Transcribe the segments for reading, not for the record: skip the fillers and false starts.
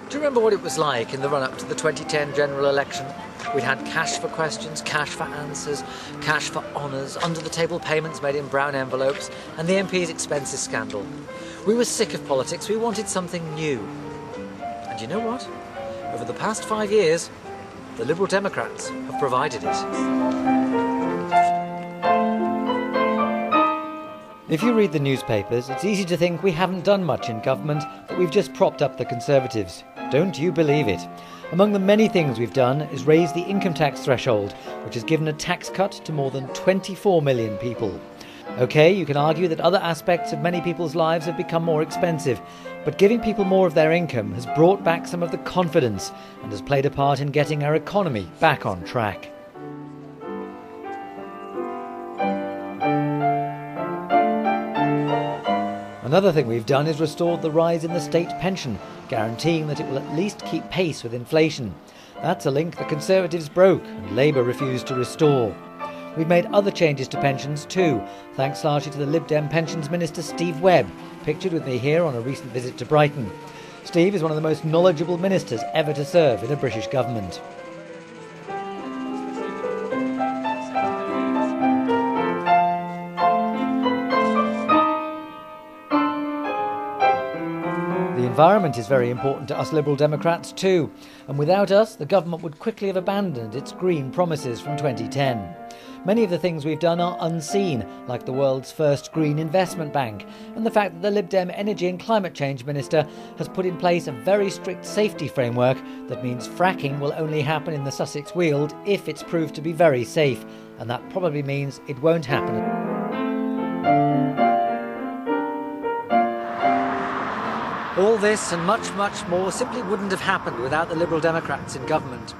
Do you remember what it was like in the run-up to the 2010 general election? We'd had cash for questions, cash for answers, cash for honours, under-the-table payments made in brown envelopes, and the MP's expenses scandal. We were sick of politics, we wanted something new. And you know what? Over the past 5 years, the Liberal Democrats have provided it. If you read the newspapers, it's easy to think we haven't done much in government, that we've just propped up the Conservatives. Don't you believe it? Among the many things we've done is raise the income tax threshold, which has given a tax cut to more than 24 million people. OK, you can argue that other aspects of many people's lives have become more expensive, but giving people more of their income has brought back some of the confidence and has played a part in getting our economy back on track. Another thing we've done is restored the rise in the state pension, guaranteeing that it will at least keep pace with inflation. That's a link the Conservatives broke and Labour refused to restore. We've made other changes to pensions too, thanks largely to the Lib Dem Pensions Minister Steve Webb, pictured with me here on a recent visit to Brighton. Steve is one of the most knowledgeable ministers ever to serve in a British government. The environment is very important to us Liberal Democrats too, and without us the government would quickly have abandoned its green promises from 2010. Many of the things we've done are unseen, like the world's first green investment bank, and the fact that the Lib Dem Energy and Climate Change Minister has put in place a very strict safety framework that means fracking will only happen in the Sussex Weald if it's proved to be very safe, and that probably means it won't happen. All this and much, much more simply wouldn't have happened without the Liberal Democrats in government.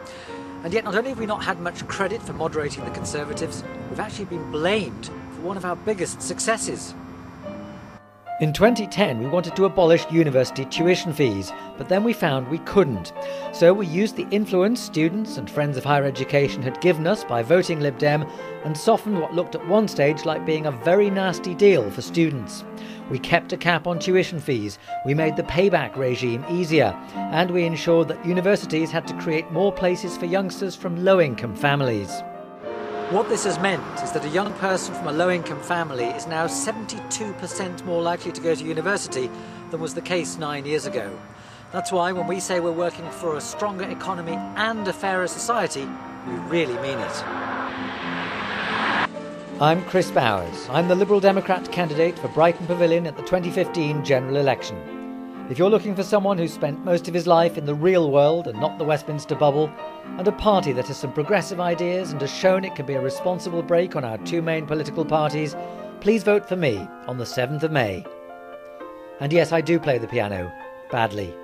And yet not only have we not had much credit for moderating the Conservatives, we've actually been blamed for one of our biggest successes. In 2010 we wanted to abolish university tuition fees, but then we found we couldn't. So we used the influence students and friends of higher education had given us by voting Lib Dem and softened what looked at one stage like being a very nasty deal for students. We kept a cap on tuition fees, we made the payback regime easier, and we ensured that universities had to create more places for youngsters from low-income families. What this has meant is that a young person from a low-income family is now 72% more likely to go to university than was the case 9 years ago. That's why when we say we're working for a stronger economy and a fairer society, we really mean it. I'm Chris Bowers. I'm the Liberal Democrat candidate for Brighton Pavilion at the 2015 general election. If you're looking for someone who's spent most of his life in the real world and not the Westminster bubble, and a party that has some progressive ideas and has shown it can be a responsible break on our two main political parties, please vote for me on the 7th of May. And yes, I do play the piano. Badly.